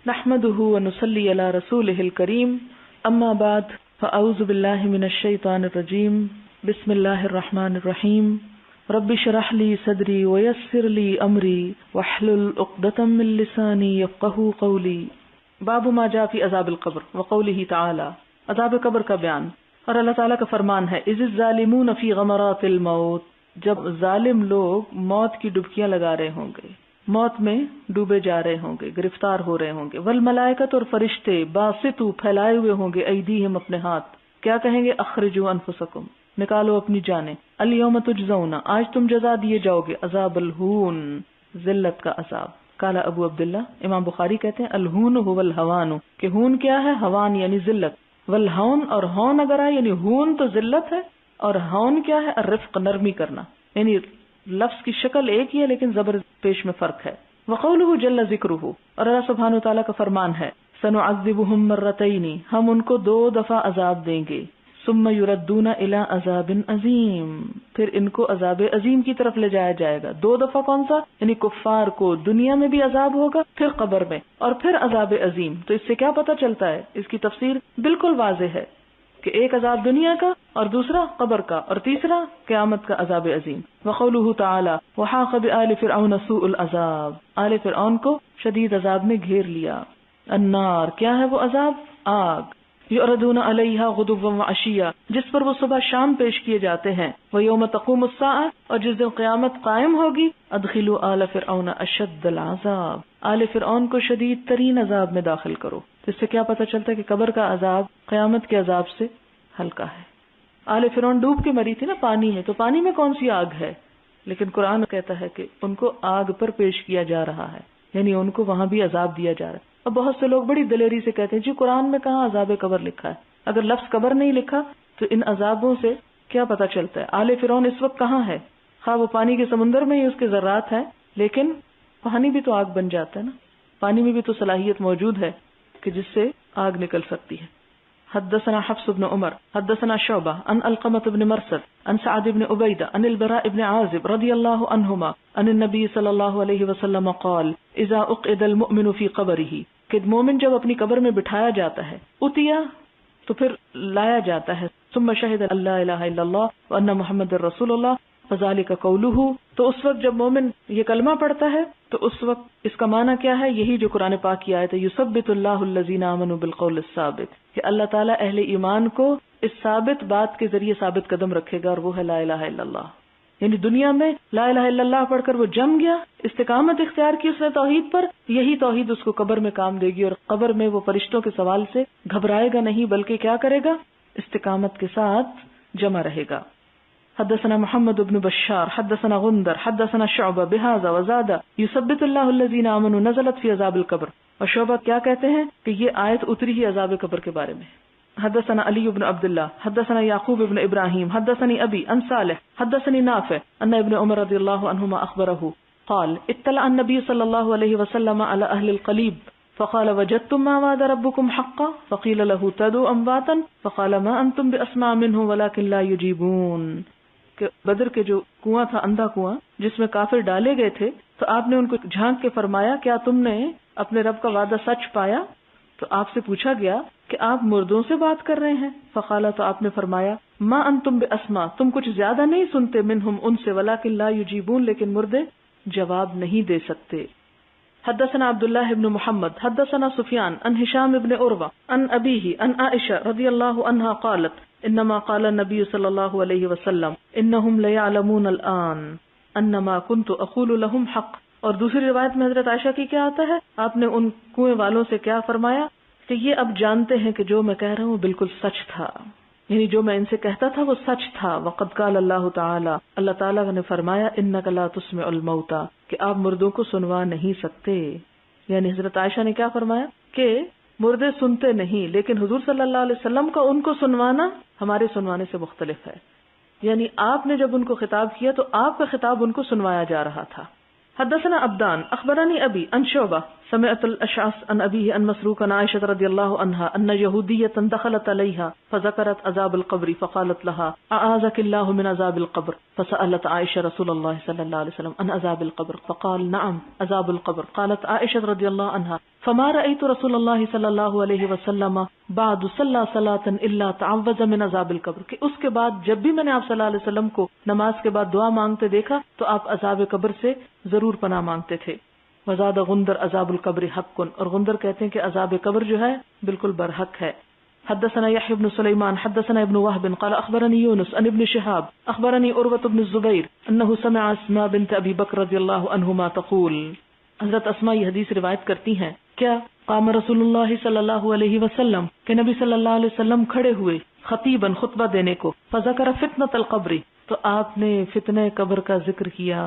نحمده ونصلي على رسوله الكريم اما بعد فاعوذ بالله من الشيطان الرجيم بسم الله الرحمن الرحيم رب اشرح لي صدري ويسر لي امري واحلل عقدة من لساني يفقهوا قولي. باب ما جاء في عذاب القبر وقوله تعالى. عذاب قبر کا بیان اور اللہ تعالیٰ کا فرمان ہے اذ الظالمون فی غمرات الموت، جب ظالم لوگ موت کی ڈبکیاں لگا رہے ہوں گے، موت میں ڈوبے جا رہے ہوں گے، گرفتار ہو رہے ہوں گے. والملائکۃ، اور فرشتے، باسطوا، پھیلائے ہوئے ہوں گے، ایدیہم، اپنے ہاتھ. کیا کہیں گے؟ اخرجوا انفسکم، نکالو اپنی جانیں. الیوم تجزون، آج تم جزا دیے جاؤ گے. عذاب الہون، ذلت کا عذاب. قال ابو عبداللہ، امام بخاری کہتے ہیں الہون هو الہوان، کہ ہون کیا ہے؟ ہوان یعنی ذلت. والہون، اور ہون اگر آئے یعنی ہون تو ذلت ہے، اور ہون کیا ہے؟ الرفق، نرمی کرنا. یعنی لفظ کی شکل ایک ہی ہے لیکن زبر پیش میں فرق ہے. وقولہ جل ذکرہ، اور اللہ سبحانہ وتعالیٰ کا فرمان ہے سنعذبہم مرتین، ہم ان کو 2 دفعہ عذاب دیں گے. ثم یردون الی عذاب عظیم، پھر ان کو عذاب عظیم کی طرف لے جایا جائے گا. 2 دفعہ کون سا؟ یعنی کفار کو دنیا میں بھی عذاب ہوگا، پھر قبر میں، اور پھر عذاب عظیم. تو اس سے کیا پتہ چلتا ہے؟ اس کی تفسیر بالکل واضح ہے کہ ایک عذاب دنیا کا اور دوسرا قبر کا اور تیسرا قیامت کا عذاب عظیم. وقولہ تعالی وحاق بآل فرعون سوء العذاب، آل فرعون کو شدید عذاب نے گھیر لیا. النار، کیا ہے وہ عذاب؟ آگ. یعرضون علیہا غدوا وعشیا، جس پر وہ صبح شام پیش کیے جاتے ہیں. ویوم تقوم الساعہ، اور جس دن قیامت قائم ہوگی. ادخلوا آل فرعون اشد العذاب، آل فرعون کو شدید ترین عذاب میں داخل کرو. اس سے کیا پتہ چلتا ہے کہ قبر کا عذاب قیامت کے عذاب سے ہلکا ہے. آل فرعون ڈوب کے مری تھی نا پانی میں، تو پانی میں کون سی آگ ہے؟ لیکن قرآن کہتا ہے کہ ان کو آگ پر پیش کیا جا رہا ہے، یعنی ان کو وہاں بھی عذاب دیا جا رہا ہے. اور بہت سے لوگ بڑی دلیری سے کہتے ہیں جی قرآن میں کہاں عذاب قبر لکھا ہے؟ اگر لفظ قبر نہیں لکھا تو ان عذابوں سے کیا پتہ چلتا ہے؟ آل فرعون اس وقت کہاں ہے؟ خواہ وہ پانی کے سمندر میں ہی اس کے ذرات ہیں، لیکن پانی بھی تو آگ بن جاتا ہے نا، پانی میں بھی تو صلاحیت موجود ہے کہ جس سے آگ نکل سکتی ہے. حدثنا حفص بن عمر حدثنا شعبہ عن علقمة بن مرثد عن سعد بن عبیدہ عن البراء بن عازب رضی اللہ عنہما عن النبی صلی اللہ علیہ وسلم قال اذا اقعد المؤمن فی قبرہ، کہ مومن جب اپنی قبر میں بٹھایا جاتا ہے، اتیا تو پھر لایا جاتا ہے. ثم شہد اللہ الہ الا اللہ وان محمد رسول اللہ فذلک قولہ، تو اس وقت جب مومن یہ کلمہ پڑھتا ہے تو اس وقت اس کا معنی کیا ہے؟ یہی جو قرآن پاک کی آیت ہے یثبت اللہ الذین آمنوا بالقول الثابت، کہ اللہ تعالیٰ اہل ایمان کو اس ثابت بات کے ذریعے ثابت قدم رکھے گا، اور وہ ہے لا الہ الا اللہ. یعنی دنیا میں لا الہ الا اللہ پڑھ کر وہ جم گیا، استقامت اختیار کی اس نے توحید پر، یہی توحید اس کو قبر میں کام دے گی، اور قبر میں وہ فرشتوں کے سوال سے گھبرائے گا نہیں، بلکہ کیا کرے گا؟ استقامت کے ساتھ جمع رہے گا. حدثنا محمد بن بشار حدثنا غندر حدثنا شعبہ بهذا وزاد یثبت اللہ الذین آمنوا نزلت فی عذاب القبر. اور شعبہ کیا کہتے ہیں کہ یہ آیت اتری ہی عذاب قبر کے بارے میں. حدثنا علی بن عبداللہ حدثنا یعقوب بن ابراہیم حدثنی ابی عن صالح حدثنی نافع ان ابن عمر رضی اللہ عنہما اخبرہ قال اطلع النبی صلی اللہ علیہ وسلم علی اہل القلیب فقال وجدتم ما وعد ربكم حقا فقیل له تدعوا امواتا فقال ما انتم باسمع منه ولكن لا يجيبون. کہ بدر کے جو کنواں تھا، اندھا کنواں جس میں کافر ڈالے گئے تھے، تو آپ نے ان کو جھانک کے فرمایا کیا تم نے اپنے رب کا وعدہ سچ پایا؟ تو آپ سے پوچھا گیا کہ آپ مردوں سے بات کر رہے ہیں. فقالا، تو آپ نے فرمایا ما انتم باسمع، تم کچھ زیادہ نہیں سنتے، منہم، ان سے، ولکن لا یجیبون، لیکن مردے جواب نہیں دے سکتے. حدثنا عبداللہ بن محمد حدثنا سفیان عن ہشام بن عروہ عن ابیہ عن عائشہ رضی اللہ عنہا قالت انما قال النبی صلی اللہ علیہ وسلم انہم لیعلمون الآن انما کنت اقول لهم حق. اور دوسری روایت میں حضرت عائشہ کی کیا آتا ہے؟ آپ نے ان کنویں والوں سے کیا فرمایا کہ یہ اب جانتے ہیں کہ جو میں کہہ رہا ہوں بالکل سچ تھا، یعنی جو میں ان سے کہتا تھا وہ سچ تھا. وقد قال اللہ تعالی، اللہ تعالیٰ نے فرمایا انک لا تسمع الموتى، کہ آپ مردوں کو سنوا نہیں سکتے. یعنی حضرت عائشہ نے کیا فرمایا کہ مردے سنتے نہیں، لیکن حضور صلی اللہ علیہ وسلم کا ان کو سنوانا ہمارے سنوانے سے مختلف ہے. یعنی آپ نے جب ان کو خطاب کیا تو آپ کا خطاب ان کو سنوایا جا رہا تھا. حدثنا عبدان اخبرانی ابی عن شعبہ سمعت الاشعث عن ابيه عن مسروق عن عائشة رضي الله عنها ان يهودية دخلت عليها فذكرت عذاب القبر فقالت لها اعاذك الله من عذاب القبر فسألت عائشة رسول الله صلى الله عليه وسلم عن عذاب القبر فقال نعم عذاب القبر. قالت عائشة رضي الله عنها فما رأيت رسول الله صلى الله عليه وسلم بعد صلى صلاة الا تعوذ من عذاب القبر، کہ اس کے بعد جب بھی میں نے آپ صلی اللہ علیہ وسلم کو نماز کے بعد دعا مانگتے دیکھا تو آپ عذاب قبر سے ضرور پناہ مانگتے تھے. وزاد غندر عذاب القبر حق، اور غندر کہتے ہیں کہ عذاب قبر جو ہے بالکل برحق ہے. حدثنا يحيى بن سليمان حدثنا ابن وهب قال اخبرني يونس عن ابن شهاب اخبرني عروة بن الزبير انه سمع اسماء بنت ابي بكر رضي الله عنهما تقول، حضرت اسماء یہ حدیث روایت کرتی ہیں کیا قام رسول اللہ صلی اللہ علیہ وسلم کہ نبی صلی اللہ علیہ وسلم کھڑے ہوئے خطیبا خطبہ دینے کو، فذکر فتنۃ القبر، تو آپ نے فتنہ قبر کا ذکر کیا،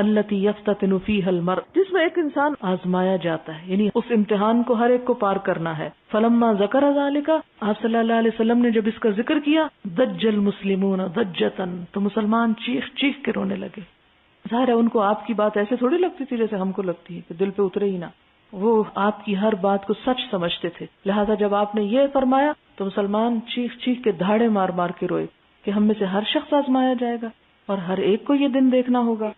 التی یفتتن فیہا المرء، جس میں ایک انسان آزمایا جاتا ہے، یعنی اس امتحان کو ہر ایک کو پار کرنا ہے. فلما ذکر ذالک، آپ صلی اللہ علیہ وسلم نے جب اس کا ذکر کیا، ضج المسلمون ضجۃ، تو مسلمان چیخ چیخ کے رونے لگے. ظاہر ہے ان کو آپ کی بات ایسے تھوڑی لگتی تھی جیسے ہم کو لگتی ہے کہ دل پہ اترے ہی نہ، وہ آپ کی ہر بات کو سچ سمجھتے تھے. لہذا جب آپ نے یہ فرمایا تو مسلمان چیخ چیخ کے دھاڑے مار مار کے روئے کہ ہم میں سے ہر شخص آزمایا جائے گا اور ہر ایک کو یہ دن دیکھنا ہوگا.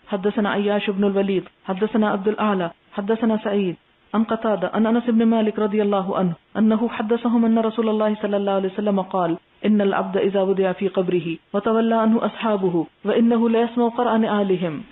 حدثنا عیاش بن الولید حدثنا عبد الاعلی حدثنا سعید عن قتادہ عن انس بن مالک رضی اللہ عنہ انه حدثهم ان رسول اللہ صلی اللہ علیہ وسلم قال ان العبد اذا وضع في قبره وتولى عنه اصحابه وانه لا يسمع قرآن آلهم،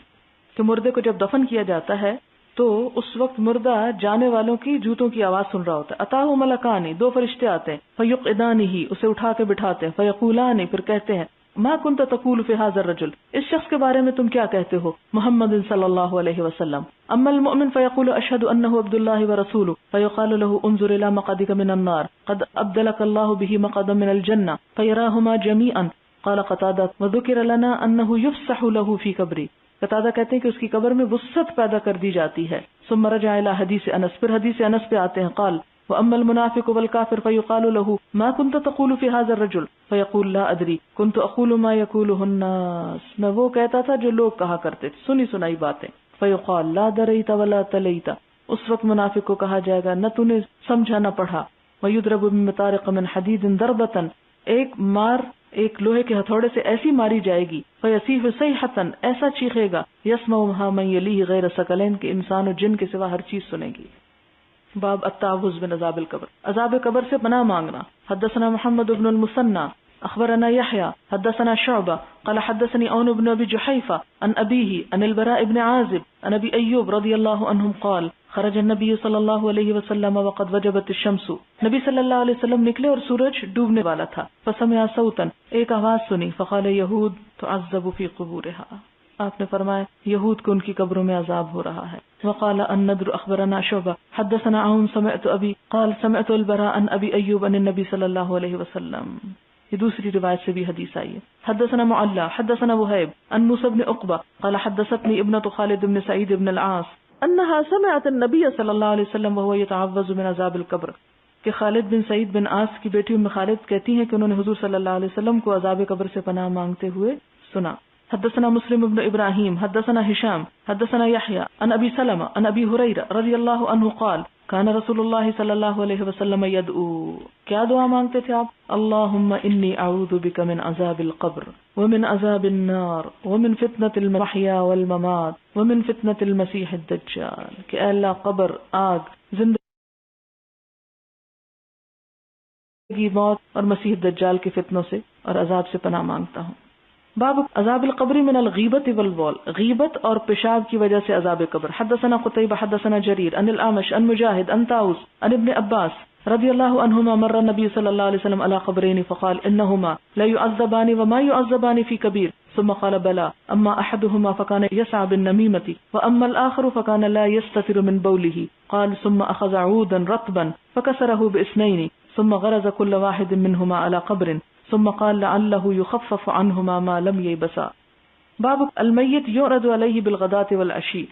کہ مردے کو جب دفن کیا جاتا ہے تو اس وقت مردہ جانے والوں کی جوتوں کی آواز سن رہا ہوتا ہے. اتاہ ملکانی، دو فرشتے آتے ہیں، فیقعدانہ، اسے اٹھا کے بٹھاتے ہیں، فیقولان، پھر کہتے ہیں ما کنت تقول فی ھذا الرجل، اس شخص کے بارے میں تم کیا کہتے ہو، محمد صلی اللہ علیہ وسلم. اما المؤمن فیقول اشہد انہ عبد اللہ ورسولہ، فیقال له انظر الى مقعدک من النار قد ابدلک اللہ به مقعدا من الجنہ فیراہما جمیعا. قال قتادہ وذکر لنا انہ یفسح له فی قبری، قتادہ کہتے ہیں کہ اس کی قبر میں وسعت پیدا کر دی جاتی ہے. ثم رجع الى حدیث انس، پھر حدیث انس پہ آتے ہیں. قال واما المنافق والكافر فيقال له ما كنت تقول في هذا الرجل فيقول لا ادري كنت اقول ما يقوله الناس، میں وہ کہتا تھا جو لوگ کہا کرتے تھے، سنی سنائی باتیں. فيقال لا دريت ولا تليت، اس وقت منافق کو کہا جائے گا نہ تو نے سمجھا نہ پڑھا. ويضرب بمطارق من حديد ضربة، ایک مار ایک لوہے کے ہتھوڑے سے ایسی ماری جائے گی. فیصیح صیحة، ایسا چیخے گا، یسمعها من یلیہ غیر ثقلین، کہ انسان و جن کے سوا ہر چیز سنے گی. باب التعوذ من عذاب القبر، عذاب قبر سے پناہ مانگنا. حدثنا محمد بن المثنى اخبرنا يحيى حدثنا شعبہ قال حدثني عون بن ابي جحيفة عن ابيه عن البراء بن عازب عن ابي ايوب رضي الله عنهم قال خرج النبي صلی اللہ علیہ وسلم وقد وجبت الشمس، نبی صلی اللہ علیہ وسلم نکلے اور سورج ڈوبنے والا تھا. فسمع صوتا، ایک آواز سنی. فقال یہود تعذب فی قبورها، آپ نے فرمایا یہود کو ان کی قبروں میں عذاب ہو رہا ہے. وقال النضر اخبرنا شعبہ حدثنا عون سمعت ابی قال سمعت البراء عن ابی ایوب عن النبی صلی اللہ علیہ وسلم. یہ دوسری روایت سے بھی حدیث آئی ہے. حدثنا معلى حدثنا وهيب عن موسى بن عقبہ قال حدثتني ابنة خالد بن سعید بن العاص انها سمعت النبي صلی اللہ علیہ وسلم وهو يتعوذ من عذاب القبر، کہ خالد بن سعید بن عاص کی بیٹی ام خالد کہتی ہیں کہ انہوں نے حضور صلی اللہ علیہ وسلم کو عذاب قبر سے پناہ مانگتے ہوئے سنا. حدثنا مسلم بن ابراہیم حدثنا ہشام حدثنا یحییٰ عن ابی سلمہ عن ابی ہریرہ رضی اللہ عنہ قال کان رسول اللہ صلی اللہ علیہ وسلم یدعو، کیا دعا مانگتے تھے آپ؟ اللہم انی اعوذ بک من عذاب القبر ومن عذاب النار ومن فتنة المحیا والممات ومن فتنة المسیح الدجال، کہ اے اللہ قبر، آگ، زندگی، موت اور مسیح الدجال کے فتنوں سے اور عذاب سے پناہ مانگتا ہوں. باب عذاب القبر من الغیبت والبول، غیبت اور پیشاب کی وجہ سے عذاب قبر. حدثنا قتیبہ حدثنا جریر عن الاعمش عن مجاہد عن طاؤس عن ابن عباس رضی اللہ عنہما مر النبی صلی اللہ علیہ وسلم على قبرین فقال انہما لا يعذبان وما يعذبان في كبير ثم قال بلى اما احدهما فكان يسعى بالنميمة واما الاخر فكان لا يستتر من بوله. قال ثم اخذ عودا رطبا فكسره باثنين ثم غرز كل واحد منهما على قبر ثم قال لعله يخفف عنهما ما لم ييبسا. باب المیت یعرض علیہ بالغداۃ والعشی،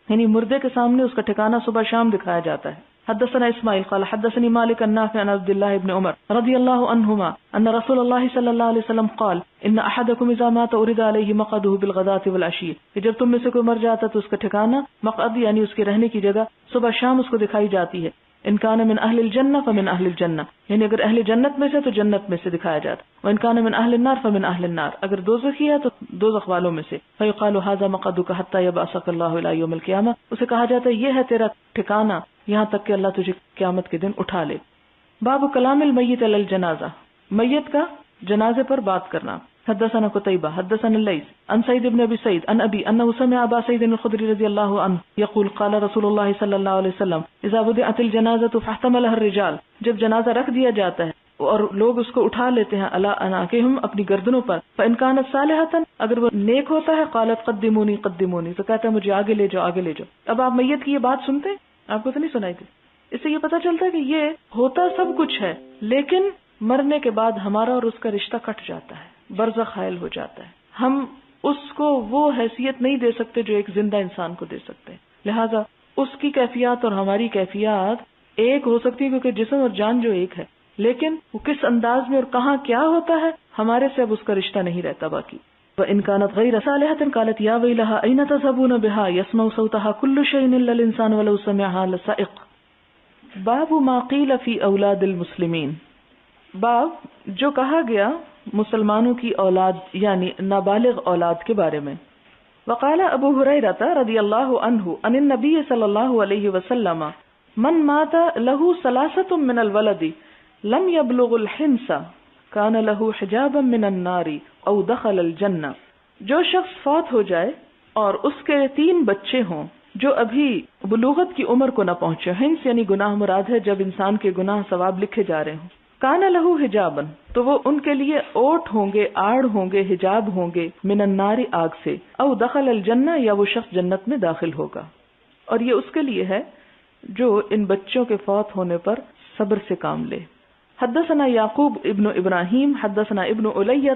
یعنی مردے کے سامنے اس کا ٹھکانہ صبح شام دکھایا جاتا ہے. حدثنا اسماعیل قال حدثني مالك النافع عن عبد الله بن عمر رضي الله عنهما ان رسول الله صلى الله عليه وسلم قال ان احدكم اذا مات اريد عليه مقعده بالغداة والعشي، کہ جب تم میں سے کوئی مر جاتا تو اس کا ٹھکانہ مقعد یعنی اس کے رہنے کی جگہ صبح شام اس کو دکھائی جاتی ہے. ان کان من اہل الجنہ فمن اہل الجنہ، یعنی اگر اہل جنت میں سے تو جنت میں سے دکھایا جاتا. وان کان من اہل النار فمن اہل النار، اگر دوزخی ہے تو دوزخ والوں میں سے. فیقال ھذا مقعدک حتی یبعثک اللہ الی یوم القیامہ، اسے کہا جاتا ہے یہ ہے تیرا ٹھکانہ یہاں تک کہ اللہ تجھے قیامت کے دن اٹھا لے. باب کلام المیت علی الجنازہ، میت کا جنازے پر بات کرنا. حدثنا قتيبة حدثنا الليث عن سعيد بن ابي سعيد عن ابي انه سمع ابا سعيد الخدري رضي الله عنه يقول قال رسول الله صلى الله عليه وسلم اذا وضعت الجنازة فاحتملها الرجال، جب جنازہ رکھ دیا جاتا ہے اور لوگ اس کو اٹھا لیتے ہیں على اناقهم اپنی گردنوں پر، فان كانت صالحة اگر وہ نیک ہوتا ہے قالت قدموني قدموني، تو کہتا ہے مجھے آگے لے جاؤ آگے لے جاؤ. اب آپ میت کی یہ بات سنتے ہیں، آپ کو تو نہیں سنائی تھی. اس سے یہ پتہ چلتا ہے کہ یہ ہوتا سب کچھ ہے لیکن مرنے کے بعد ہمارا اور اس کا رشتہ کٹ جاتا ہے، برزخ حائل ہو جاتا ہے. ہم اس کو وہ حیثیت نہیں دے سکتے جو ایک زندہ انسان کو دے سکتے ہیں. لہذا اس کی کیفیات اور ہماری کیفیات ایک ہو سکتی ہے کیونکہ جسم اور جان جو ایک ہے، لیکن وہ کس انداز میں اور کہاں کیا ہوتا ہے ہمارے سے اب اس کا رشتہ نہیں رہتا. باقی وَإِنْ كَانَتْ غَيْرَ صَالِحَةٍ قَالَتْ يَا وَيْلَهَا أَيْنَ تَذْهَبُونَ بِهَا يَسْمَعُ صَوْتَهَا كُلُّ شَيْءٍ إِلَّا الْإِنسَانَ وَلَوْ سَمِعَهَا لَصَعِقَ. باب ما قیل فی اولاد المسلمین، باب جو کہا گیا مسلمانوں کی اولاد یعنی نابالغ اولاد کے بارے میں. وقال ابو ہریرہ رضی اللہ عنہ عن النبی صلی اللہ علیہ وسلم من مات له ثلاثة من الولد لم يبلغ الحنس كان له حجابا من النار او دخل الجنہ. جو شخص فوت ہو جائے اور اس کے 3 بچے ہوں جو ابھی بلوغت کی عمر کو نہ پہنچے، ہنس یعنی گناہ مراد ہے جب انسان کے گناہ ثواب لکھے جا رہے ہوں. کان لہو حجابن، تو وہ ان کے لیے اوٹ ہوں گے، آڑ ہوں گے، حجاب ہوں گے، من النار آگ سے، او دخل الجنہ یا وہ شخص جنت میں داخل ہوگا. اور یہ اس کے لیے ہے جو ان بچوں کے فوت ہونے پر صبر سے کام لے. حدثنا یعقوب ابن ابراہیم حدثنا ابن الیہ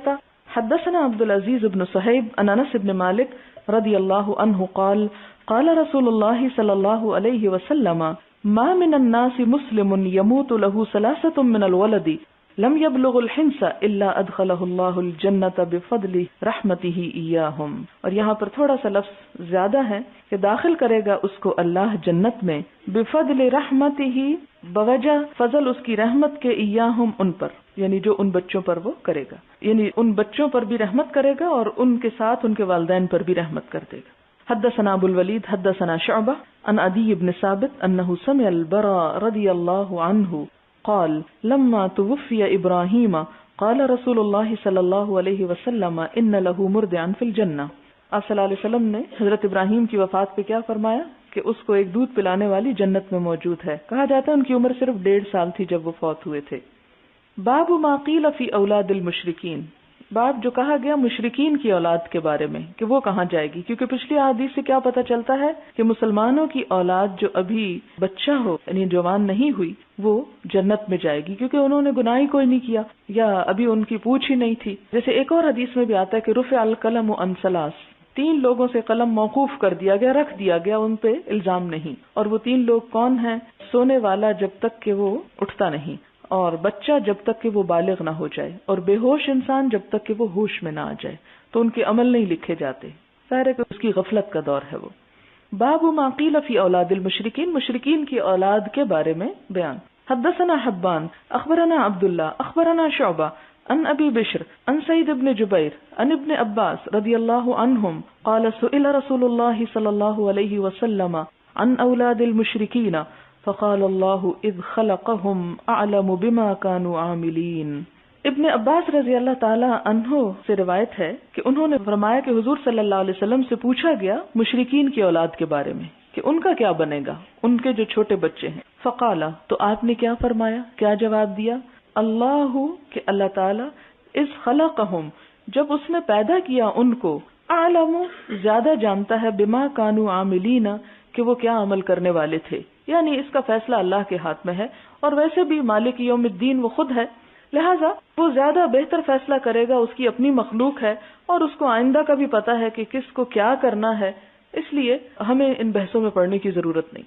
حدثنا عبد العزیز ابن صہیب عن انس ابن مالک رضی اللہ عنہ قال قال رسول اللہ صلی اللہ علیہ وسلم ما من الناس مسلم يموت له 3 من الولد لم يبلغ الحنس الا ادخله الله الجنة بفضل رحمته اياهم. اور یہاں پر تھوڑا سا لفظ زیادہ ہے کہ داخل کرے گا اس کو اللہ جنت میں، بفضل رحمته بوجہ فضل اس کی رحمت کے، ایاہم ان پر، یعنی جو ان بچوں پر وہ کرے گا، یعنی ان بچوں پر بھی رحمت کرے گا اور ان کے ساتھ ان کے والدین پر بھی رحمت کر دے گا. حدثنا ابو الولید حدثنا شعبہ عن عدی بن ثابت انه سمع البراء رضی اللہ عنہ قال لما توفی ابراہیم قال رسول اللہ صلی اللہ علیہ وسلم ان له مرضعا فی الجنہ. آپ صلی اللہ علیہ وسلم نے حضرت ابراہیم کی وفات پہ کیا فرمایا کہ اس کو ایک دودھ پلانے والی جنت میں موجود ہے. کہا جاتا ہے ان کی عمر صرف 1.5 سال تھی جب وہ فوت ہوئے تھے. باب ما قیل فی اولاد المشرکین، باب جو کہا گیا مشرکین کی اولاد کے بارے میں کہ وہ کہاں جائے گی. کیونکہ پچھلی حدیث سے کیا پتہ چلتا ہے کہ مسلمانوں کی اولاد جو ابھی بچہ ہو یعنی جوان نہیں ہوئی وہ جنت میں جائے گی کیونکہ انہوں نے گناہ ہی کوئی نہیں کیا یا ابھی ان کی پوچھ ہی نہیں تھی. جیسے ایک اور حدیث میں بھی آتا ہے کہ رفع القلم عن 3، 3 لوگوں سے قلم موقوف کر دیا گیا، رکھ دیا گیا، ان پہ الزام نہیں. اور وہ 3 لوگ کون ہیں؟ سونے والا جب تک کہ وہ اٹھتا نہیں، اور بچہ جب تک کہ وہ بالغ نہ ہو جائے، اور بے ہوش انسان جب تک کہ وہ ہوش میں نہ آ جائے. تو ان کے عمل نہیں لکھے جاتے، ظاہر ہے کہ اس کی غفلت کا دور ہے وہ. باب ما قیل فی اولاد المشرکین، مشرکین کی اولاد کے بارے میں بیان. حدثنا حبان اخبرنا عبداللہ اخبرنا شعبہ عن ابی بشر عن سعید بن جبیر عن ابن عباس رضی اللہ عنہم قال سئل رسول اللہ صلی اللہ علیہ وسلم عن اولاد المشرکین فقال اللہ اذ خلقهم اعلم بما كانوا عاملین. ابن عباس رضی اللہ تعالی عنہ سے روایت ہے کہ انہوں نے فرمایا کہ حضور صلی اللہ علیہ وسلم سے پوچھا گیا مشرکین کی اولاد کے بارے میں کہ ان کا کیا بنے گا، ان کے جو چھوٹے بچے ہیں. فقال، تو آپ نے کیا فرمایا، کیا جواب دیا؟ اللہ، کہ اللہ تعالی، اذ خلقهم، جب اس نے پیدا کیا ان کو، اعلم، زیادہ جانتا ہے، بما كانوا عاملین، کہ وہ کیا عمل کرنے والے تھے. یعنی اس کا فیصلہ اللہ کے ہاتھ میں ہے، اور ویسے بھی مالک یوم الدین وہ خود ہے، لہٰذا وہ زیادہ بہتر فیصلہ کرے گا. اس کی اپنی مخلوق ہے اور اس کو آئندہ کا بھی پتا ہے کہ کس کو کیا کرنا ہے، اس لیے ہمیں ان بحثوں میں پڑھنے کی ضرورت نہیں.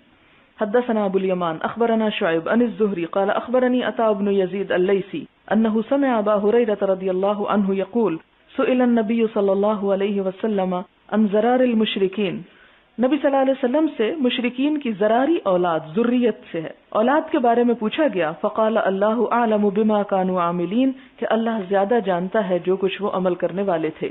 حدثنا ابو اليمان اخبرنا شعيب عن الزهري قال اخبرني عطاء بن يزيد الليثي انه سمع ابا هريرة رضي الله عنه يقول سئل النبي صلى الله عليه وسلم عن زرار المشركين، نبی صلی اللہ علیہ وسلم سے مشرکین کی زراری اولاد، ذریت سے ہے، اولاد کے بارے میں پوچھا گیا، فقال اللہ اعلم بما كانوا عاملین، کہ اللہ زیادہ جانتا ہے جو کچھ وہ عمل کرنے والے تھے۔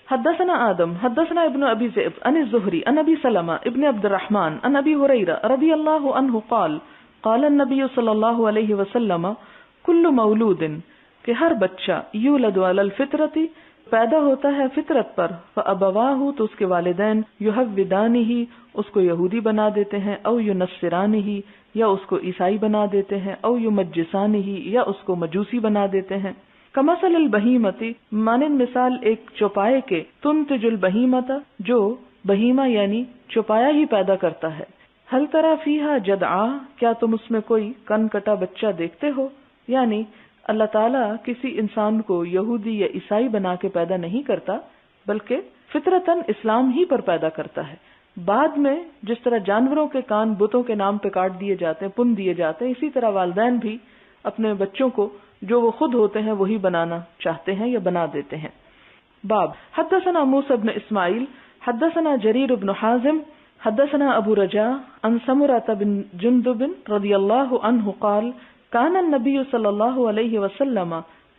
حدثنا آدم حدثنا ابن ابی ذئب عن الزہری عن ابی سلمہ ابن عبد الرحمن عن ابی ہریرہ رضی اللہ عنہ قال قال النبی صلی اللہ علیہ وسلم کل مولود، کہ ہر بچہ یولد علی الفطرۃ، پیدا ہوتا ہے فطرت پر، فابواہ، تو اس کے والدین، یحودانہ، اس کو یہودی بنا دیتے ہیں، او ینصرانہ، یا اس کو عیسائی بنا دیتے ہیں، او یمجسانہ، یا اس کو مجوسی بنا دیتے ہیں۔ کمثل البہیمۃ، مانند مثال ایک چوپائے کے، تنتج البہیمۃ، جو بہیمہ یعنی چوپایا ہی پیدا کرتا ہے۔ ہل تری فیہا جدعا، کیا تم اس میں کوئی کن کٹا بچہ دیکھتے ہو؟ یعنی اللہ تعالیٰ کسی انسان کو یہودی یا عیسائی بنا کے پیدا نہیں کرتا، بلکہ فطرتاً اسلام ہی پر پیدا کرتا ہے۔ بعد میں جس طرح جانوروں کے کان بتوں کے نام پہ کاٹ دیے جاتے ہیں، پن دیے جاتے ہیں، اسی طرح والدین بھی اپنے بچوں کو جو وہ خود ہوتے ہیں وہی بنانا چاہتے ہیں یا بنا دیتے ہیں۔ باب حدثنا موسیٰ بن اسماعیل حدثنا جریر بن حازم حدثنا ابو رجاء عن سمرة بن جندب رضی اللہ عنہ قال كان النبي صلی اللہ علیہ وسلم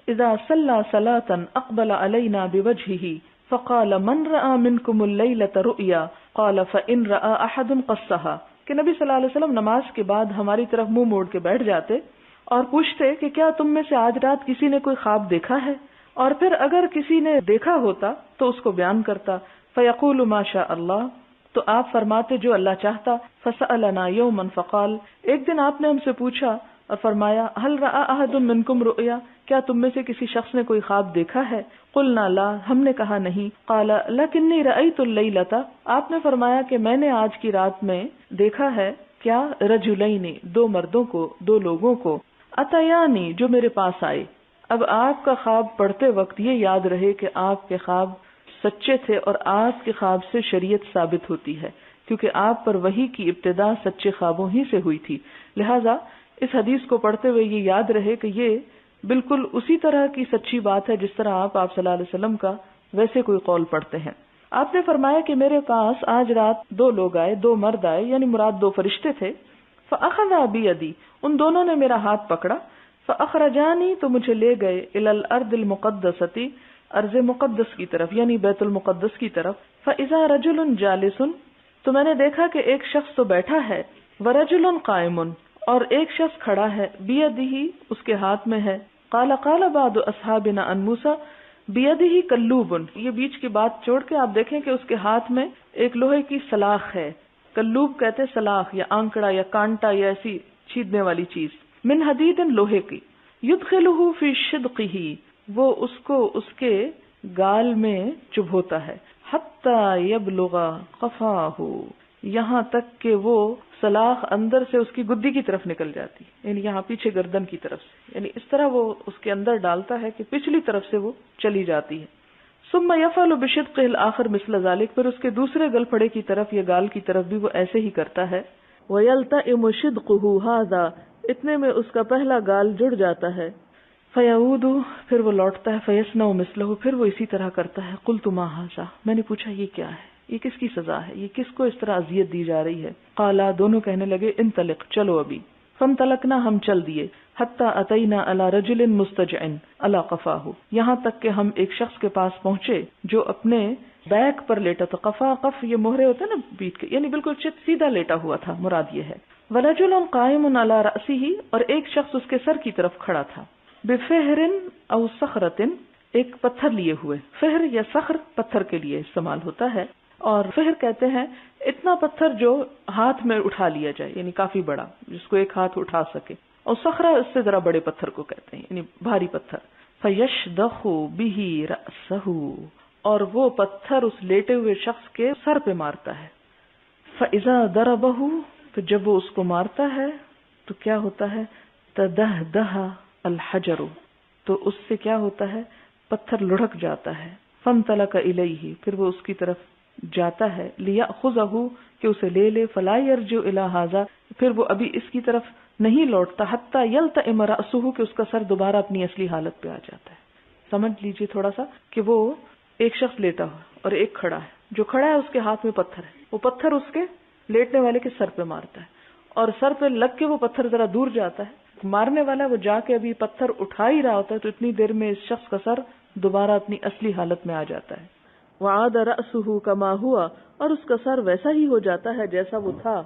اذا صلى صلاة اقبل علينا بوجهه فقال من رأى منكم الليلة رؤيا قال فإن رأى احد قصها، کہ نبی صلی اللہ علیہ وسلم نماز کے بعد ہماری طرف منہ موڑ کے بیٹھ جاتے اور پوچھتے کہ کیا تم میں سے آج رات کسی نے کوئی خواب دیکھا ہے، اور پھر اگر کسی نے دیکھا ہوتا تو اس کو بیان کرتا، فیقول ما شاء اللہ، تو آپ فرماتے جو اللہ چاہتا۔ فسألنا یوما فقال، ایک دن آپ نے ہم سے پوچھا اور فرمایا هل رأى احد منکم رؤیا، کیا تم میں سے کسی شخص نے کوئی خواب دیکھا ہے؟ قلنا لا، ہم نے کہا نہیں۔ قال لکنی رأیت اللیلۃ، آپ نے فرمایا کہ میں نے آج کی رات میں دیکھا ہے، کیا؟ رجلین، دو مردوں کو، دو لوگوں کو، اتیانی، جو میرے پاس آئے۔ اب آپ کا خواب پڑھتے وقت یہ یاد رہے کہ آپ کے خواب سچے تھے، اور آپ کے خواب سے شریعت ثابت ہوتی ہے، کیونکہ آپ پر وحی کی ابتدا سچے خوابوں ہی سے ہوئی تھی، لہذا اس حدیث کو پڑھتے ہوئے یہ یاد رہے کہ یہ بالکل اسی طرح کی سچی بات ہے جس طرح آپ صلی اللہ علیہ وسلم کا ویسے کوئی قول پڑھتے ہیں۔ آپ نے فرمایا کہ میرے پاس آج رات دو لوگ آئے، دو مرد آئے، یعنی مراد دو فرشتے تھے۔ فأخذا بیدی، ان دونوں نے میرا ہاتھ پکڑا، فأخرجانی، تو مجھے لے گئے، الی الارض المقدسۃ، ارض مقدس کی طرف، یعنی بیت المقدس کی طرف۔ فاذا رجل جالس، تو میں نے دیکھا کہ ایک شخص تو بیٹھا ہے، ورجل قائم، اور ایک شخص کھڑا ہے، بیدہ، اس کے ہاتھ میں ہے۔ قال بعض اصحابنا عن موسیٰ بیدہ کلوب، یہ بیچ کی بات چھوڑ کے آپ دیکھیں کہ اس کے ہاتھ میں ایک لوہے کی سلاخ ہے، کلوب کہتے سلاخ یا آنکڑا یا کانٹا یا ایسی چھیدنے والی چیز، من حدید، لوہے کی، یدخلہ فی شدقہ، وہ اس کو اس کے گال میں چبھوتا ہے، حتی یبلغ قفاہ، یہاں تک کہ وہ سلاخ اندر سے اس کی گدی کی طرف نکل جاتی، یعنی یہاں پیچھے گردن کی طرف سے، یعنی اس طرح وہ اس کے اندر ڈالتا ہے کہ پچھلی طرف سے وہ چلی جاتی ہے۔ ثم يفعل بشدقه الآخر مثل ذلك، پھر اس کے دوسرے گل پھڑے کی طرف یا گال کی طرف بھی وہ ایسے ہی کرتا ہے۔ ويلتئم شدقه هذا، اتنے میں اس کا پہلا گال جڑ جاتا ہے۔ فيعود، پھر وہ لوٹتا ہے، فيصنع مثله، پھر وہ اسی طرح کرتا ہے۔ قلت ما هذا، میں نے پوچھا یہ کیا ہے، یہ کس کی سزا ہے، یہ کس کو اس طرح اذیت دی جا رہی ہے؟ قالا، دونوں کہنے لگے انطلق، چلو ابھی۔ فانطلقنا، ہم چل دیے، حتی اتینا علی رجل مستجع علی قفاہ، یہاں تک کہ ہم ایک شخص کے پاس پہنچے جو اپنے بیک پر لیٹا تھا۔ قفا، قف یہ مہرے ہوتے ہیں نا بیٹ کے، یعنی بالکل سیدھا لیٹا ہوا تھا، مراد یہ ہے۔ ورجل قائم علی رأسہ، اور ایک شخص اس کے سر کی طرف کھڑا تھا۔ بفہر او صخرۃ، ایک پتھر لیے ہوئے، فہر یا صخر پتھر کے لیے استعمال ہوتا ہے، اور فہر کہتے ہیں اتنا پتھر جو ہاتھ میں اٹھا لیا جائے، یعنی کافی بڑا جس کو ایک ہاتھ اٹھا سکے، اور صخرہ اس سے ذرا بڑے پتھر کو کہتے ہیں، یعنی بھاری پتھر۔ فیشدخ بہ رأسہ، اور وہ پتھر اس لیٹے ہوئے شخص کے سر پہ مارتا ہے۔ فاذا ضربہ، تو جب وہ اس کو مارتا ہے تو کیا ہوتا ہے؟ تدہدہ الحجر، تو اس سے کیا ہوتا ہے؟ پتھر لڑھک جاتا ہے۔ فانطلق الیہ، پھر وہ اس کی طرف جاتا ہے لیأخذہ کہ اسے لے لے، فلا یرجع الی ھذا پھر وہ ابھی اس کی طرف نہیں لوٹتا، حتی یلتئم رأسہ کہ اس کا سر دوبارہ اپنی اصلی حالت پہ آ جاتا ہے۔ سمجھ لیجئے تھوڑا سا کہ وہ ایک شخص لیٹا ہوا اور ایک کھڑا ہے، جو کھڑا ہے اس کے ہاتھ میں پتھر ہے، وہ پتھر اس کے لیٹنے والے کے سر پہ مارتا ہے اور سر پہ لگ کے وہ پتھر ذرا دور جاتا ہے، مارنے والا وہ جا کے ابھی پتھر اٹھا ہی رہا ہوتا ہے تو اتنی دیر میں اس شخص کا سر دوبارہ اپنی اصلی حالت میں آ جاتا ہے۔ وعاد رأسہ کما ہوا اور اس کا سر ویسا ہی ہو جاتا ہے جیسا وہ تھا۔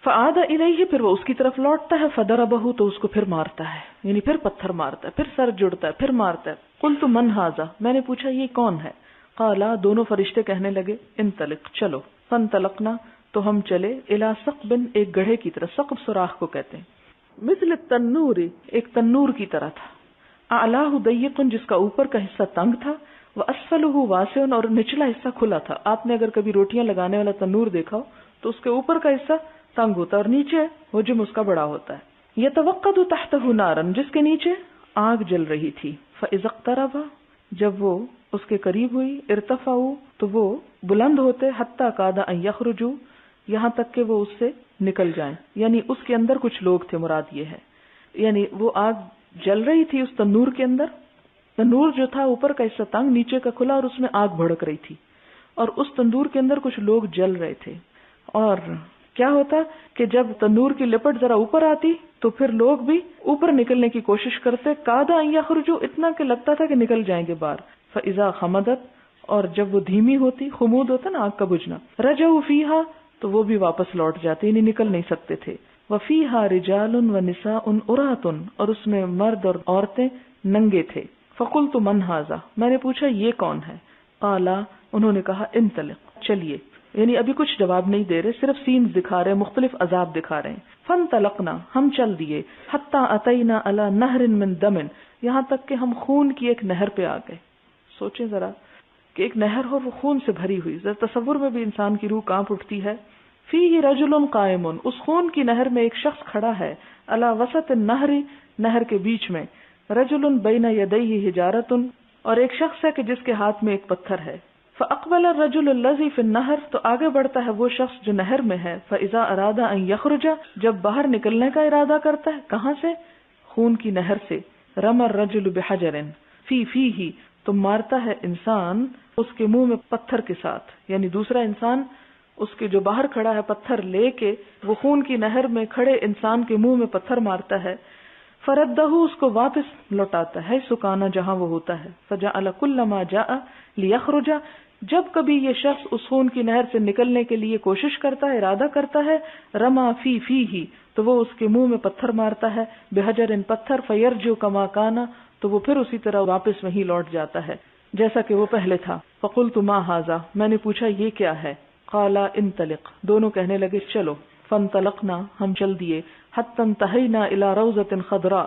فعاد الیہ پھر وہ اس کی طرف لوٹتا ہے، فضربہ تو اس کو پھر مارتا ہے، یعنی پھر پتھر مارتا ہے، پھر سر جڑتا ہے، پھر مارتا ہے۔ قلت من ھذا میں نے پوچھا یہ کون ہے؟ قالا دونوں فرشتے کہنے لگے انطلق چلو، فانطلقنا تو ہم چلے، الی ثقب ایک گڑھے کی طرف، ثقب سوراخ کو کہتے ہیں، مثل التنور ایک تنور کی طرح تھا، اعلاہ ضیق جس کا اوپر کا حصہ تنگ تھا، واسفلہ واسع اور نچلا حصہ کھلا تھا۔ آپ نے اگر کبھی روٹیاں لگانے والا تنور دیکھا ہو تو اس کے اوپر کا حصہ تنگ ہوتا ہے اور نیچے حجم اس کا بڑا ہوتا ہے۔ یتوقد تحتہ نارا جس کے نیچے آگ جل رہی تھی، فاذا اقترب جب وہ اس کے قریب ہوئی، ارتفعوا تو وہ بلند ہوتے، حتی کاد ان یخرجوا یہاں تک کہ وہ اس سے نکل جائیں، یعنی اس کے اندر کچھ لوگ تھے، مراد یہ ہے، یعنی وہ آگ جل رہی تھی اس تنور کے اندر، تنور جو تھا اوپر کا حصہ تنگ نیچے کا کھلا اور اس میں آگ بھڑک رہی تھی اور اس تندور کے اندر کچھ لوگ جل رہے تھے۔ اور کیا ہوتا کہ جب تندور کی لپٹ ذرا اوپر آتی تو پھر لوگ بھی اوپر نکلنے کی کوشش کرتے، کادا ان یخرجوا اتنا کہ لگتا تھا کہ نکل جائیں گے باہر، فاذا خمدت اور جب وہ دھیمی ہوتی، خمود ہوتا نا آگ کا بجھنا، رجعوا فیہا تو وہ بھی واپس لوٹ جاتے، یعنی نکل نہیں سکتے تھے۔ وفیہا رجال ونساء عراۃ اور اس میں مرد اور عورتیں ننگے تھے۔ فقلت من ھذا میں نے پوچھا یہ کون ہے؟ قالا انہوں نے کہا انطلق چلیے، یعنی ابھی کچھ جواب نہیں دے رہے، صرف سینز دکھا رہے، مختلف عذاب دکھا رہے ہیں۔ فانطلقنا ہم چل دیے، حتی اتینا علی نہر من دم یہاں تک کہ ہم خون کی ایک نہر پہ آ گئے۔ سوچیں ذرا کہ ایک نہر ہو وہ خون سے بھری ہوئی، ذرا تصور میں بھی انسان کی روح کانپ اٹھتی ہے۔ فیہ رجل قائم اس خون کی نہر میں ایک شخص کھڑا ہے، علی وسط النہر نہر کے بیچ میں، رجل بین یدیہ حجارۃ اور ایک شخص ہے کہ جس کے ہاتھ میں ایک پتھر ہے۔ فاقبل الرجل الذی فی النہر تو آگے بڑھتا ہے وہ شخص جو نہر میں ہے، فاذا اراد ان یخرج جب باہر نکلنے کا ارادہ کرتا ہے، کہاں سے؟ خون کی نہر سے۔ رمى الرجل بحجر فی فیہ تو مارتا ہے انسان اس کے منہ میں پتھر کے ساتھ، یعنی دوسرا انسان اس کے جو باہر کھڑا ہے پتھر لے کے وہ خون کی نہر میں کھڑے انسان کے منہ میں پتھر مارتا ہے، فردہ اس کو واپس لوٹاتا ہے سکانہ جہاں وہ ہوتا ہے، فجعل كلما جاء لیخرج جب کبھی یہ شخص اس خون کی نہر سے نکلنے کے لیے کوشش کرتا ہے، ارادہ کرتا ہے، رما فی فیہ تو وہ اس کے منہ میں پتھر مارتا ہے، بحجر پتھر، فیرجع کما کانا تو وہ پھر اسی طرح واپس وہیں لوٹ جاتا ہے جیسا کہ وہ پہلے تھا۔ فقلت ما ھذا میں نے پوچھا یہ کیا ہے؟ قالا انطلق دونوں کہنے لگے چلو، فانطلقنا ہم چل دیے، حتی انتہینا الی روضۃ خضراء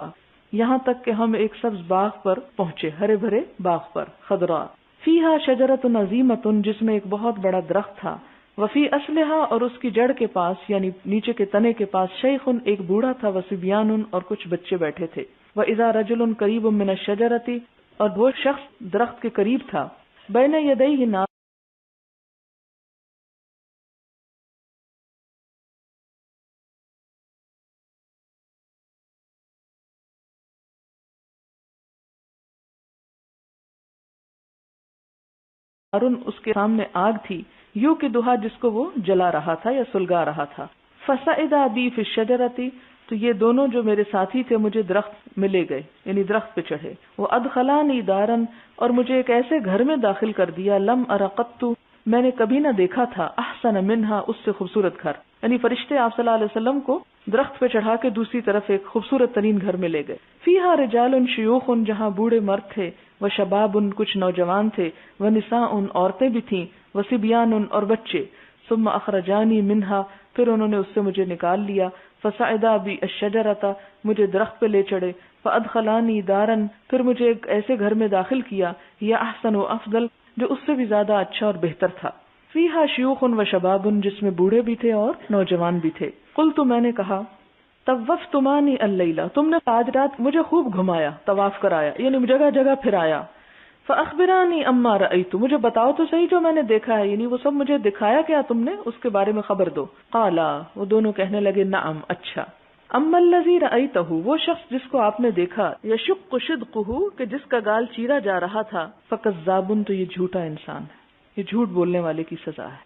یہاں تک کہ ہم ایک سبز باغ پر پہنچے، ہرے بھرے باغ پر، خضراء، فیہا شجرۃ عظیمۃ جس میں ایک بہت بڑا درخت تھا، وفی اصلہا اور اس کی جڑ کے پاس یعنی نیچے کے تنے کے پاس، شیخ ایک بوڑھا تھا، وصبیان اور کچھ بچے بیٹھے تھے، واذا رجل قریب من الشجرۃ اور وہ شخص درخت کے قریب تھا، بین یدیہ نار اس کے سامنے آگ تھی، یوں کہ دہا جس کو وہ جلا رہا تھا یا سلگا رہا تھا، فصعدا بی فی الشجرۃ تو یہ دونوں جو میرے ساتھی تھے مجھے درخت میں لے گئے، یعنی درخت پہ چڑھے، وہ ادخلانی دارا اور مجھے ایک ایسے گھر میں داخل کر دیا، لم ار قط میں نے کبھی نہ دیکھا تھا، احسن منہا اس سے خوبصورت گھر، یعنی فرشتے آپ صلی اللہ علیہ وسلم کو درخت پہ چڑھا کے دوسری طرف ایک خوبصورت ترین گھر میں لے گئے، فیہا رجال شیوخ جہاں بوڑھے مرد تھے، و شباب کچھ نوجوان تھے، و نساء عورتیں بھی تھیں، و صبیان اور بچے، ثم اخرجانی منہا پھر انہوں نے اس سے مجھے نکال لیا، فصعدا بی الشجرۃ مجھے درخت پہ لے چڑھے، فادخلانی دارا پھر مجھے ایک ایسے گھر میں داخل کیا، یا احسن و افضل جو اس سے بھی زیادہ اچھا اور بہتر تھا، فیہا شیوخ و شباب جس میں بوڑھے بھی تھے اور نوجوان بھی تھے، قلت میں نے کہا طوفتمانی اللیلہ تم نے آج رات مجھے خوب گھمایا، طواف کرایا، یعنی جگہ جگہ پھرایا، فاخبرانی اما رأیت، مجھے بتاؤ تو صحیح جو میں نے دیکھا ہے، یعنی وہ سب مجھے دکھایا کیا تم نے، اس کے بارے میں خبر دو. قالا، وہ دونوں کہنے لگے نعم، اچھا. اما الذی رأیتہ، وہ شخص جس کو آپ نے دیکھا، یشق شدقہ، کہ جس کا گال چیرا جا رہا تھا، فکذاب، تو یہ جھوٹا انسان ہے، یہ جھوٹ بولنے والے کی سزا ہے.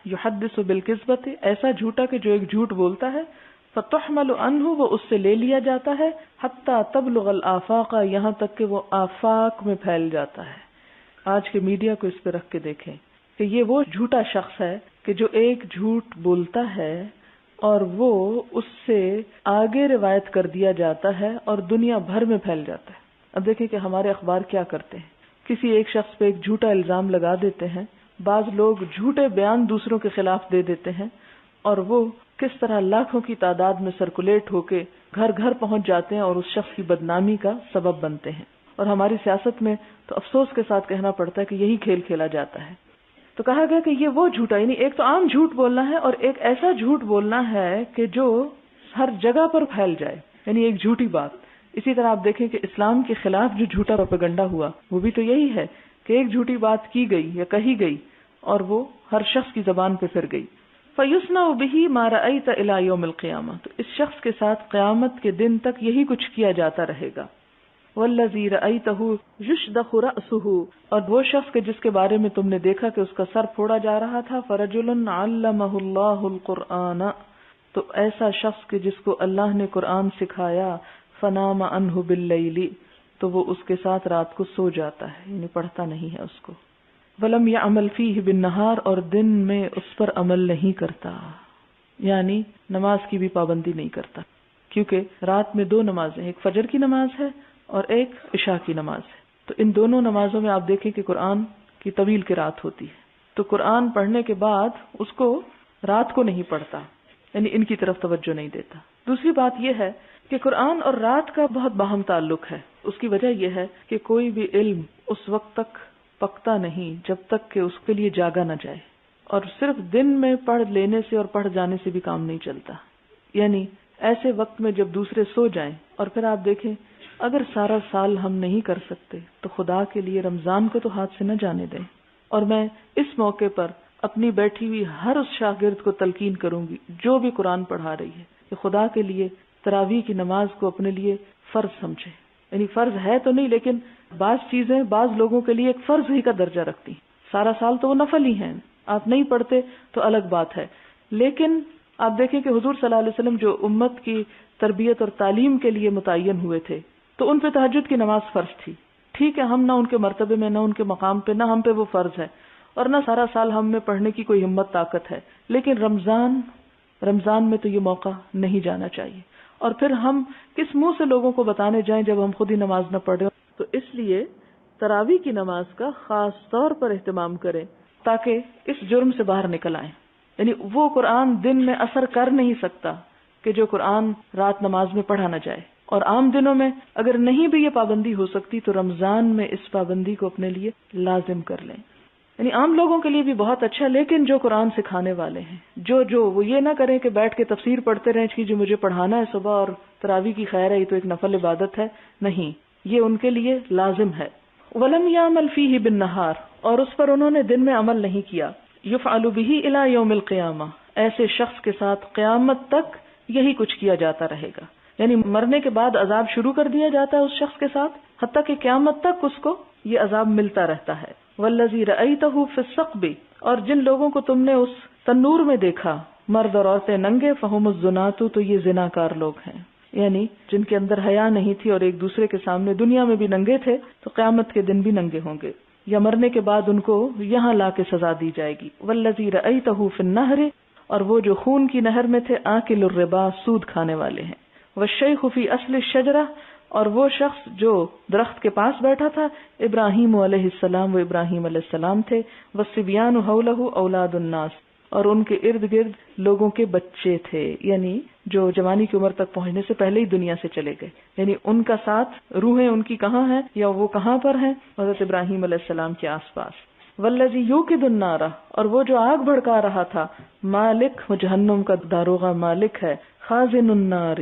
یحدث بالکذبۃ، ایسا جھوٹا کہ جو ایک جھوٹ بولتا ہے، فتحمل عنہ، وہ اس سے لے لیا جاتا ہے، حتی تبلغ الآفاق، یہاں تک کہ وہ آفاق میں پھیل جاتا ہے. آج کے میڈیا کو اس پہ رکھ کے دیکھیں کہ یہ وہ جھوٹا شخص ہے کہ جو ایک جھوٹ بولتا ہے اور وہ اس سے آگے روایت کر دیا جاتا ہے اور دنیا بھر میں پھیل جاتا ہے. اب دیکھیں کہ ہمارے اخبار کیا کرتے ہیں، کسی ایک شخص پہ ایک جھوٹا الزام لگا دیتے ہیں، بعض لوگ جھوٹے بیان دوسروں کے خلاف دے دیتے ہیں، اور وہ کس طرح لاکھوں کی تعداد میں سرکولیٹ ہو کے گھر گھر پہنچ جاتے ہیں اور اس شخص کی بدنامی کا سبب بنتے ہیں. اور ہماری سیاست میں تو افسوس کے ساتھ کہنا پڑتا ہے کہ یہی کھیل کھیلا جاتا ہے. تو کہا گیا کہ یہ وہ جھوٹا، یعنی ایک تو عام جھوٹ بولنا ہے اور ایک ایسا جھوٹ بولنا ہے کہ جو ہر جگہ پر پھیل جائے، یعنی ایک جھوٹی بات. اسی طرح آپ دیکھیں کہ اسلام کے خلاف جو جھوٹا پروپیگنڈا ہوا وہ بھی تو یہی ہے کہ ایک جھوٹی بات کی گئی یا کہی گئی اور وہ ہر شخص کی زبان پہ پھر گئی. فَيُصْنَعُ بِهِ مَا رَأَيْتَ إِلَى يَوْمِ الْقِيَامَةِ، تو اس شخص کے ساتھ قیامت کے دن تک یہی کچھ کیا جاتا رہے گا. وَالَّذِي رَأَيْتَهُ يُشْدَخُ رَأْسُهُ، اور وہ شخص کے جس کے بارے میں تم نے دیکھا کہ اس کا سر پھوڑا جا رہا تھا، فَرَجُلٌ عَلَّمَهُ اللَّهُ الْقُرْآنَ، تو ایسا شخص کہ جس کو اللہ نے قرآن سکھایا، فَنَامَ عَنْهُ بِاللَّيْلِ، تو وہ اس کے ساتھ رات کو سو جاتا ہے، یعنی پڑھتا نہیں ہے اس کو. وَلَمْ يَعْمَلْ فِيهِ بِالنَّهَارِ، اور دن میں اس پر عمل نہیں کرتا، یعنی نماز کی بھی پابندی نہیں کرتا، کیونکہ رات میں دو نمازیں، ایک فجر کی نماز ہے اور ایک عشاء کی نماز ہے. تو ان دونوں نمازوں میں آپ دیکھیں کہ قرآن کی طویل قرات ہوتی ہے، تو قرآن پڑھنے کے بعد اس کو رات کو نہیں پڑھتا، یعنی ان کی طرف توجہ نہیں دیتا. دوسری بات یہ ہے کہ قرآن اور رات کا بہت باہم تعلق ہے. اس کی وجہ یہ ہے کہ کوئی بھی علم اس وقت تک پکتا نہیں جب تک کہ اس کے لیے جاگا نہ جائے، اور صرف دن میں پڑھ لینے سے اور پڑھ جانے سے بھی کام نہیں چلتا. یعنی ایسے وقت میں جب دوسرے سو جائیں، اور پھر آپ دیکھیں اگر سارا سال ہم نہیں کر سکتے تو خدا کے لیے رمضان کو تو ہاتھ سے نہ جانے دیں. اور میں اس موقع پر اپنی بیٹھی ہوئی ہر اس شاگرد کو تلقین کروں گی جو بھی قرآن پڑھا رہی ہے کہ خدا کے لیے تراویح کی نماز کو اپنے لیے فرض سمجھے. یعنی فرض ہے تو نہیں، لیکن بعض چیزیں بعض لوگوں کے لیے ایک فرض ہی کا درجہ رکھتی ہیں. سارا سال تو وہ نفل ہی ہیں، آپ نہیں پڑھتے تو الگ بات ہے. لیکن آپ دیکھیں کہ حضور صلی اللہ علیہ وسلم جو امت کی تربیت اور تعلیم کے لیے متعین ہوئے تھے، تو ان پہ تہجد کی نماز فرض تھی. ٹھیک ہے، ہم نہ ان کے مرتبے میں، نہ ان کے مقام پہ، نہ ہم پہ وہ فرض ہے، اور نہ سارا سال ہم میں پڑھنے کی کوئی ہمت طاقت ہے. لیکن رمضان میں تو یہ موقع نہیں جانا چاہیے. اور پھر ہم کس منہ سے لوگوں کو بتانے جائیں جب ہم خود ہی نماز نہ پڑھیں. تو اس لیے تراویح کی نماز کا خاص طور پر اہتمام کریں تاکہ اس جرم سے باہر نکل آئیں. یعنی وہ قرآن دن میں اثر کر نہیں سکتا کہ جو قرآن رات نماز میں پڑھا نہ جائے. اور عام دنوں میں اگر نہیں بھی یہ پابندی ہو سکتی تو رمضان میں اس پابندی کو اپنے لیے لازم کر لیں. یعنی عام لوگوں کے لیے بھی بہت اچھا، لیکن جو قرآن سکھانے والے ہیں، جو وہ یہ نہ کریں کہ بیٹھ کے تفسیر پڑھتے رہیں کہ جو مجھے پڑھانا ہے صبح اور تراویح کی خیر ہے، یہ تو ایک نفل عبادت ہے. نہیں، یہ ان کے لیے لازم ہے. وَلَمْ يَعْمَلْ فِيهِ بِالنَّهَارِ، اور اس پر انہوں نے دن میں عمل نہیں کیا. يُفْعَلُ بِهِ إِلَى يَوْمِ الْقِيَامَةِ، ایسے شخص کے ساتھ قیامت تک یہی کچھ کیا جاتا رہے گا. یعنی مرنے کے بعد عذاب شروع کر دیا جاتا ہے اس شخص کے ساتھ، حتیٰ کہ قیامت تک اس کو یہ عذاب ملتا رہتا ہے. وَالَّذِي رَأَيْتَهُ فِي الثَّقْبِ، اور جن لوگوں کو تم نے اس تنور میں دیکھا، مرد اور عورتیں ننگے، فَهُمُ الزُّنَاتُ، تو یہ زناکار لوگ ہیں. یعنی جن کے اندر حیا نہیں تھی اور ایک دوسرے کے سامنے دنیا میں بھی ننگے تھے، تو قیامت کے دن بھی ننگے ہوں گے، یا مرنے کے بعد ان کو یہاں لا کے سزا دی جائے گی. وَالَّذِي رَأَيْتَهُ فِي النَّهْرِ، اور وہ جو خون کی نہر میں تھے، آکل الربا، سود کھانے والے ہیں. والشیخ فی اصل الشجرہ، اور وہ شخص جو درخت کے پاس بیٹھا تھا، ابراہیم علیہ السلام، وہ ابراہیم علیہ السلام تھے. والصبیان حولہ اولاد الناس، اور ان کے ارد گرد لوگوں کے بچے تھے، یعنی جو جوانی کی عمر تک پہنچنے سے پہلے ہی دنیا سے چلے گئے. یعنی ان کا ساتھ روحیں ان کی کہاں ہیں یا وہ کہاں پر ہیں؟ حضرت ابراہیم علیہ السلام کے آس پاس. والذی یوقد النار، اور وہ جو آگ بھڑکا رہا تھا، مالک، وہ جہنم کا داروغہ مالک ہے. خازن النار،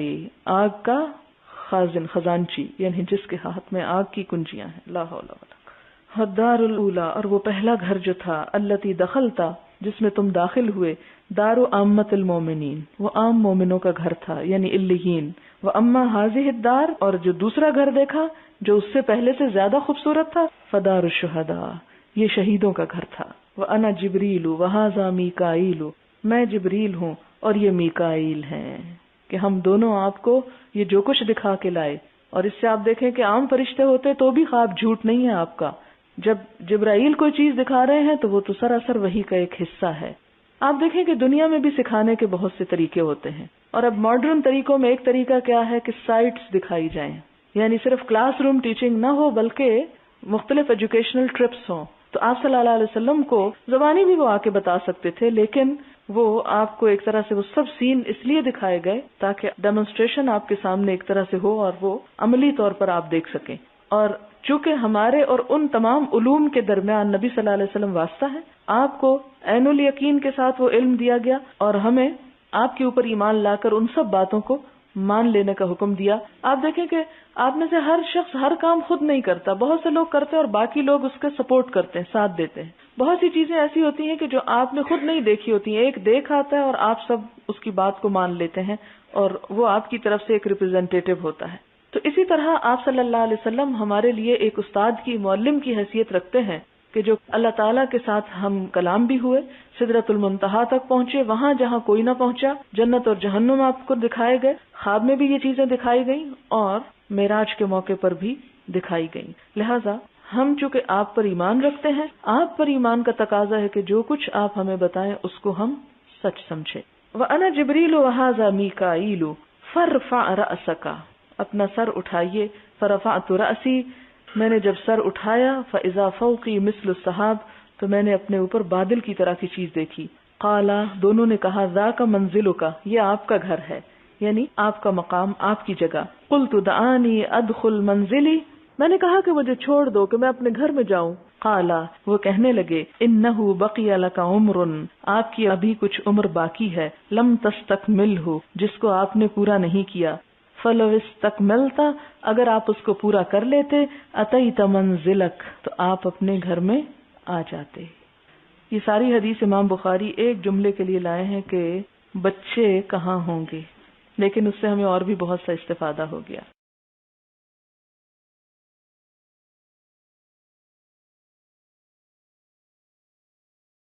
آگ کا خازن، خزانچی، یعنی جس کے ہاتھ میں آگ کی کنجیاں ہیں. لا حول ولا قوة. الدار الاولی، اور وہ پہلا گھر جو تھا، التی دخلتا، جس میں تم داخل ہوئے، دار عامت المومنین، وہ عام مومنوں کا گھر تھا یعنی علیین، واما هذه الدار، اور جو دوسرا گھر دیکھا جو اس سے پہلے سے زیادہ خوبصورت تھا، فدار الشہداء، یہ شہیدوں کا گھر تھا، وانا جبریل وہذا میکائیل، میں جبریل ہوں اور یہ میکائیل ہیں، کہ ہم دونوں آپ کو یہ جو کچھ دکھا کے لائے۔ اور اس سے آپ دیکھیں کہ عام فرشتے ہوتے تو بھی خواب جھوٹ نہیں ہے آپ کا، جب جبرائیل کوئی چیز دکھا رہے ہیں تو وہ تو سراسر وحی کا ایک حصہ ہے۔ آپ دیکھیں کہ دنیا میں بھی سکھانے کے بہت سے طریقے ہوتے ہیں، اور اب ماڈرن طریقوں میں ایک طریقہ کیا ہے کہ سائٹس دکھائی جائیں، یعنی صرف کلاس روم ٹیچنگ نہ ہو بلکہ مختلف ایجوکیشنل ٹرپس ہوں۔ تو آپ صلی اللہ علیہ وسلم کو زبانی بھی وہ آ کے بتا سکتے تھے، لیکن وہ آپ کو ایک طرح سے وہ سب سین اس لیے دکھائے گئے تاکہ ڈیمونسٹریشن آپ کے سامنے ایک طرح سے ہو اور وہ عملی طور پر آپ دیکھ سکیں۔ اور چونکہ ہمارے اور ان تمام علوم کے درمیان نبی صلی اللہ علیہ وسلم واسطہ ہے، آپ کو عین الیقین کے ساتھ وہ علم دیا گیا اور ہمیں آپ کے اوپر ایمان لا کر ان سب باتوں کو مان لینے کا حکم دیا۔ آپ دیکھیں کہ آپ میں سے ہر شخص ہر کام خود نہیں کرتا، بہت سے لوگ کرتے ہیں اور باقی لوگ اس کے سپورٹ کرتے ہیں، ساتھ دیتے ہیں۔ بہت سی چیزیں ایسی ہوتی ہیں کہ جو آپ نے خود نہیں دیکھی ہوتی ہیں، ایک دیکھ آتا ہے اور آپ سب اس کی بات کو مان لیتے ہیں اور وہ آپ کی طرف سے ایک ریپرزینٹیٹیو ہوتا ہے۔ تو اسی طرح آپ صلی اللہ علیہ وسلم ہمارے لیے ایک استاد کی، معلم کی حیثیت رکھتے ہیں کہ جو اللہ تعالیٰ کے ساتھ ہم کلام بھی ہوئے، سدرۃ المنتہا تک پہنچے، وہاں جہاں کوئی نہ پہنچا، جنت اور جہنم آپ کو دکھائے گئے، خواب میں بھی یہ چیزیں دکھائی گئیں اور معراج کے موقع پر بھی دکھائی گئیں۔ لہذا ہم چونکہ آپ پر ایمان رکھتے ہیں، آپ پر ایمان کا تقاضا ہے کہ جو کچھ آپ ہمیں بتائیں اس کو ہم سچ سمجھیں۔ وَأَنَا جِبْرِيلُ وَهَذَا مِيكَائِيلُ فَارْفَعْ رَأْسَكَ، اپنا سر اٹھائیے، فرفعت رأسی، میں نے جب سر اٹھایا، فإذا فوقی مثل السحاب، تو میں نے اپنے اوپر بادل کی طرح کی چیز دیکھی۔ قالا، دونوں نے کہا، ذاک منزلک، یہ آپ کا گھر ہے، یعنی آپ کا مقام، آپ کی جگہ۔ قلت دعانی ادخل منزلی، میں نے کہا کہ مجھے چھوڑ دو کہ میں اپنے گھر میں جاؤں۔ قالا، وہ کہنے لگے، انہ بقی لک عمر، آپ کی ابھی کچھ عمر باقی ہے، لم تستکملہ، جس کو آپ نے پورا نہیں کیا۔ فلو استکملت، اگر آپ اس کو پورا کر لیتے، اتیت منزلک، تو آپ اپنے گھر میں آ جاتے۔ یہ ساری حدیث امام بخاری ایک جملے کے لیے لائے ہیں کہ بچے کہاں ہوں گے، لیکن اس سے ہمیں اور بھی بہت سا استفادہ ہو گیا۔